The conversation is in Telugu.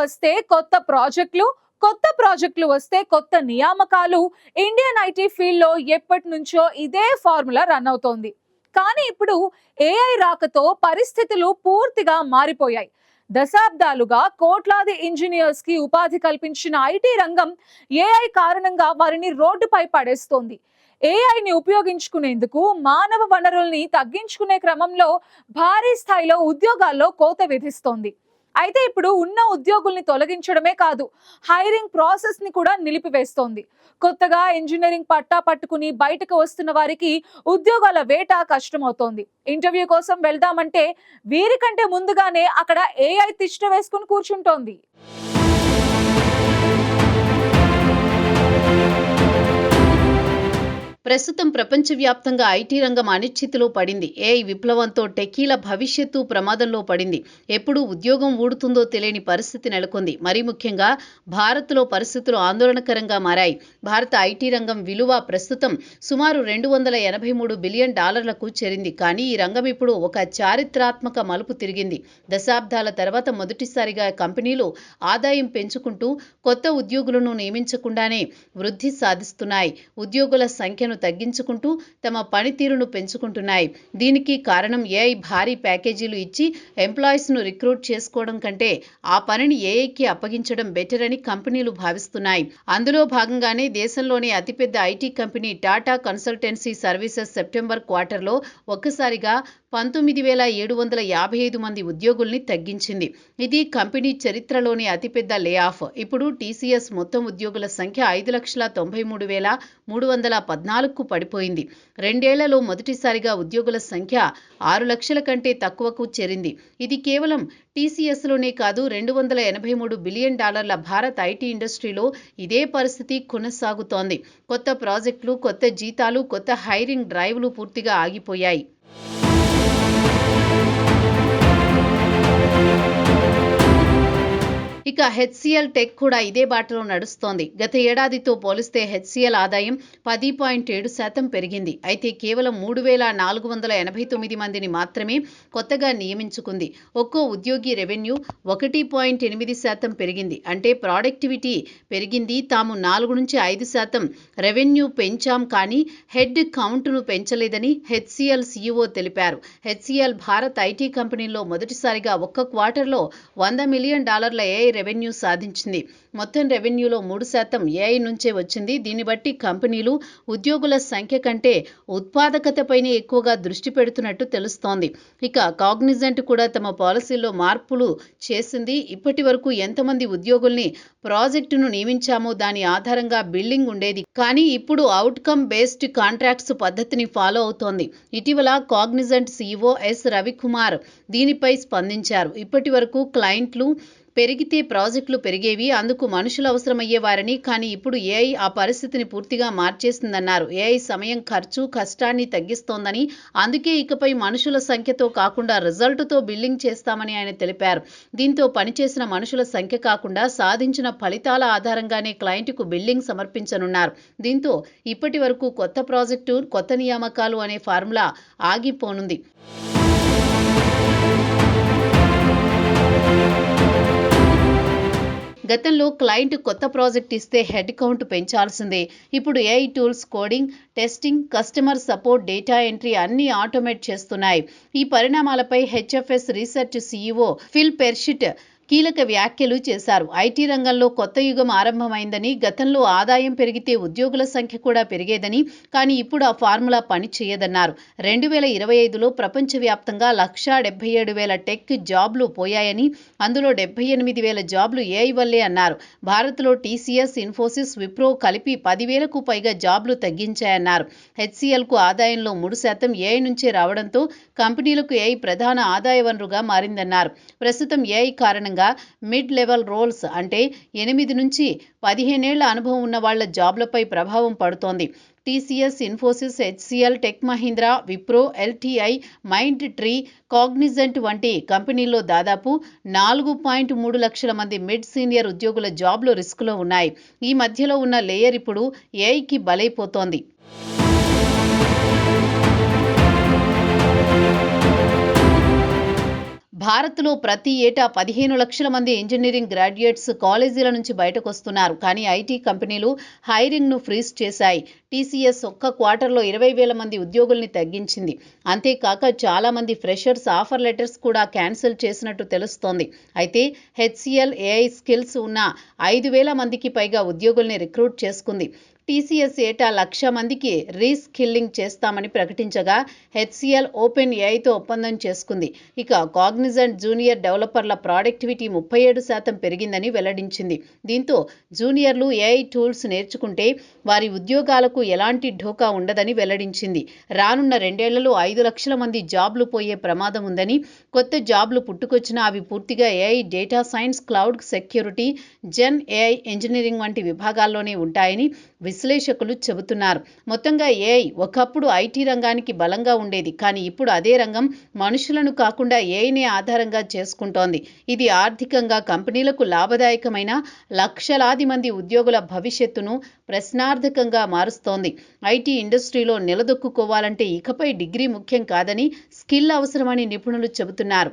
వస్తే కొత్త ప్రాజెక్టులు వస్తే కొత్త నియామకాలు. ఇండియన్ ఐటీ ఫీల్డ్ లో ఎప్పటి నుంచో ఇదే ఫార్ములా రన్ అవుతోంది. కానీ ఇప్పుడు ఏఐ రాకతో పరిస్థితులు పూర్తిగా మారిపోయాయి. దశాబ్దాలుగా కోట్లాది ఇంజనీర్స్ కి ఉపాధి కల్పించిన ఐటీ రంగం ఏఐ కారణంగా వారిని రోడ్డుపై పడేస్తోంది. ఏఐని ఉపయోగించుకునేందుకు మానవ వనరుల్ని తగ్గించుకునే క్రమంలో భారీ స్థాయిలో ఉద్యోగాల్లో కోత విధిస్తోంది. అయితే ఇప్పుడు ఉన్న ఉద్యోగుల్ని తొలగించడమే కాదు, హైరింగ్ ప్రాసెస్ ని కూడా నిలిపివేస్తోంది. కొత్తగా ఇంజనీరింగ్ పట్టా పట్టుకుని బయటకు వస్తున్న వారికి ఉద్యోగాల వేట కష్టమవుతోంది. ఇంటర్వ్యూ కోసం వెళ్దామంటే వీరికంటే ముందుగానే అక్కడ ఏఐ తిష్ట వేసుకుని కూర్చుంటోంది. ప్రస్తుతం ప్రపంచవ్యాప్తంగా ఐటీ రంగం అనిశ్చితిలో పడింది. ఏఐ విప్లవంతో టెక్కీల భవిష్యత్తు ప్రమాదంలో పడింది. ఎప్పుడు ఉద్యోగం ఊడుతుందో తెలియని పరిస్థితి నెలకొంది. మరీ ముఖ్యంగా భారత్లో పరిస్థితులు ఆందోళనకరంగా మారాయి. భారత ఐటీ రంగం విలువ ప్రస్తుతం సుమారు $283 బిలియన్ చేరింది. కానీ ఈ రంగం ఇప్పుడు ఒక చారిత్రాత్మక మలుపు తిరిగింది. దశాబ్దాల తర్వాత మొదటిసారిగా కంపెనీలు ఆదాయం పెంచుకుంటూ కొత్త ఉద్యోగులను నియమించకుండానే వృద్ధి సాధిస్తున్నాయి. ఉద్యోగుల సంఖ్యను తగ్గించుకుంటూ తమ పనితీరును పెంచుకుంటున్నాయి. దీనికి కారణం ఏఐ భారీ ప్యాకేజీలు ఇచ్చి ఎంప్లాయీస్ ను రిక్రూట్ చేసుకోవడం కంటే ఆ పనిని ఏఐకి అప్పగించడం బెటర్ అని కంపెనీలు భావిస్తున్నాయి. అందులో భాగంగానే దేశంలోని అతిపెద్ద IT company Tata consultancy services September క్వార్టర్లో ఒక్కసారిగా 19,755 మంది ఉద్యోగుల్ని తగ్గించింది. ఇది కంపెనీ చరిత్రలోని అతిపెద్ద లే ఆఫ్. ఇప్పుడు టీసీఎస్ మొత్తం ఉద్యోగుల సంఖ్య 5,93,314కు పడిపోయింది. రెండేళ్లలో మొదటిసారిగా ఉద్యోగుల సంఖ్య 6 లక్షల కంటే తక్కువకు చేరింది. ఇది కేవలం టీసీఎస్లోనే కాదు, $283 బిలియన్ భారత్ ఐటీ ఇండస్ట్రీలో ఇదే పరిస్థితి కొనసాగుతోంది. కొత్త ప్రాజెక్టులు, కొత్త జీతాలు, కొత్త హైరింగ్ డ్రైవ్లు పూర్తిగా ఆగిపోయాయి. ఇక హెచ్సిఎల్ టెక్ కూడా ఇదే బాటలో నడుస్తోంది. గత ఏడాదితో పోలిస్తే హెచ్సిఎల్ ఆదాయం 10.7% పెరిగింది. అయితే కేవలం 3,489 మందిని మాత్రమే కొత్తగా నియమించుకుంది. ఒక్కో ఉద్యోగి రెవెన్యూ 1.8% పెరిగింది. అంటే ప్రొడక్టివిటీ పెరిగింది. తాము 4-5% రెవెన్యూ పెంచాం, కానీ హెడ్ కౌంట్ను పెంచలేదని హెచ్సిఎల్ సీఈఓ తెలిపారు. హెచ్సిఎల్ భారత్ ఐటీ కంపెనీల్లో మొదటిసారిగా ఒక్క క్వార్టర్లో $100 మిలియన్ ఏఐ రెవెన్యూ సాధించింది. మొత్తం రెవెన్యూలో 3% ఏఐ నుంచే వచ్చింది. దీన్ని బట్టి కంపెనీలు ఉద్యోగుల సంఖ్య కంటే ఉత్పాదకతపైనే ఎక్కువగా దృష్టి పెడుతున్నట్టు తెలుస్తోంది. ఇక కాగ్నిజెంట్ కూడా తమ పాలసీల్లో మార్పులు చేసింది. ఇప్పటి వరకు ఎంతమంది ఉద్యోగుల్ని ప్రాజెక్టును నియమించామో దాని ఆధారంగా బిల్డింగ్ ఉండేది. కానీ ఇప్పుడు అవుట్కమ్ బేస్డ్ కాంట్రాక్ట్స్ పద్ధతిని ఫాలో అవుతోంది. ఇటీవల కాగ్నిజెంట్ సీఈఓ ఎస్ రవికుమార్ దీనిపై స్పందించారు. ఇప్పటి వరకు క్లయింట్లు పెరిగితే ప్రాజెక్టులు పెరిగేవి, అందుకు మనుషులు అవసరమయ్యేవారని. కానీ ఇప్పుడు ఏఐ ఆ పరిస్థితిని పూర్తిగా మార్చేసిందన్నారు. ఏఐ సమయం, ఖర్చు, కష్టాన్ని తగ్గిస్తోందని, అందుకే ఇకపై మనుషుల సంఖ్యతో కాకుండా రిజల్ట్తో బిల్లింగ్ చేస్తామని ఆయన తెలిపారు. దీంతో పనిచేసిన మనుషుల సంఖ్య కాకుండా సాధించిన ఫలితాల ఆధారంగానే క్లయింట్కు బిల్లింగ్ సమర్పించనున్నారు. దీంతో ఇప్పటి వరకు కొత్త ప్రాజెక్టు, కొత్త నియామకాలు అనే ఫార్ములా ఆగిపోనుంది. గతంలో క్లయింట్ కొత్త ప్రాజెక్ట్ ఇస్తే హెడ్ కౌంట్ పెంచాల్సిందే. ఇప్పుడు AI tools coding, testing, customer support, data entry అన్నీ ఆటోమేట్ చేస్తున్నాయి. ఈ పరిణామాలపై HFS research CEO Phil Fersht కీలక వ్యాఖ్యలు చేశారు. ఐటీ రంగంలో కొత్త యుగం ఆరంభమైందని, గతంలో ఆదాయం పెరిగితే ఉద్యోగుల సంఖ్య కూడా పెరిగేదని, కానీ ఇప్పుడు ఆ ఫార్ములా పని చేయదన్నారు. 2025లో ప్రపంచవ్యాప్తంగా 1,77,000 టెక్ జాబ్లు పోయాయని, అందులో 78,000 జాబ్లు ఏఐ వల్లే అన్నారు. భారత్లో టీసీఎస్, ఇన్ఫోసిస్, విప్రో కలిపి 10,000కు పైగా జాబ్లు తగ్గించాయన్నారు. హెచ్సిఎల్కు ఆదాయంలో 3% ఏఐ నుంచే రావడంతో కంపెనీలకు ఏఐ ప్రధాన ఆదాయ వనరుగా మారిందన్నారు. ప్రస్తుతం ఏఐ కారణంగా మిడ్ లెవెల్ రోల్స్, అంటే 8-15 ఏళ్ల అనుభవం ఉన్న వాళ్ల జాబ్లపై ప్రభావం పడుతోంది. TCS, Infosys, HCl, tech Mahindra, Wipro, LTI, mind tree, Cognizant వంటి కంపెనీల్లో దాదాపు 4.3 లక్షల మంది మిడ్ సీనియర్ ఉద్యోగుల జాబ్లు రిస్కులో ఉన్నాయి. ఈ మధ్యలో ఉన్న లేయర్ ఇప్పుడు ఏఐకి బలైపోతోంది. భారత్లో ప్రతి ఏటా 15 లక్షల మంది ఇంజనీరింగ్ గ్రాడ్యుయేట్స్ కాలేజీల నుంచి బయటకు వస్తున్నారు. కానీ ఐటీ కంపెనీలు హైరింగ్ను ఫ్రీజ్ చేశాయి. టీసీఎస్ ఒక్క క్వార్టర్లో 20,000 మంది ఉద్యోగుల్ని తగ్గించింది. అంతేకాక చాలా మంది ఫ్రెషర్స్ ఆఫర్ లెటర్స్ కూడా క్యాన్సిల్ చేసినట్టు తెలుస్తోంది. అయితే హెచ్సిఎల్ ఏఐ స్కిల్స్ ఉన్న 5,000 మందికి పైగా ఉద్యోగుల్ని రిక్రూట్ చేసుకుంది. టీసీఎస్ ఏటా 1,00,000 మందికి రీస్కిల్లింగ్ చేస్తామని ప్రకటించగా హెచ్సిఎల్ ఓపెన్ ఏఐతో ఒప్పందం చేసుకుంది. ఇక కాగ్నిజెంట్ జూనియర్ డెవలపర్ల ప్రొడక్టివిటీ 37% పెరిగిందని వెల్లడించింది. దీంతో జూనియర్లు ఏఐ టూల్స్ నేర్చుకుంటే వారి ఉద్యోగాలకు ఎలాంటి ఢోకా ఉండదని వెల్లడించింది. రానున్న 2 ఏళ్లలో 5 లక్షల మంది జాబ్లు పోయే ప్రమాదం ఉందని, కొత్త జాబ్లు పుట్టుకొచ్చినా అవి పూర్తిగా AI, data science, cloud security, gen AI engineering వంటి విభాగాల్లోనే ఉంటాయని విశ్లేషకులు చెబుతున్నారు. మొత్తంగా ఏఐ ఒకప్పుడు ఐటీ రంగానికి బలంగా ఉండేది. కానీ ఇప్పుడు అదే రంగం మనుషులను కాకుండా ఏఐనే ఆధారంగా చేసుకుంటోంది. ఇది ఆర్థికంగా కంపెనీలకు లాభదాయకమైన లక్షలాది మంది ఉద్యోగుల భవిష్యత్తును ప్రశ్నార్థకంగా మారుస్తోంది. ఐటీ ఇండస్ట్రీలో నిలదొక్కుకోవాలంటే ఇకపై డిగ్రీ ముఖ్యం కాదని, స్కిల్ అవసరమని నిపుణులు చెబుతున్నారు.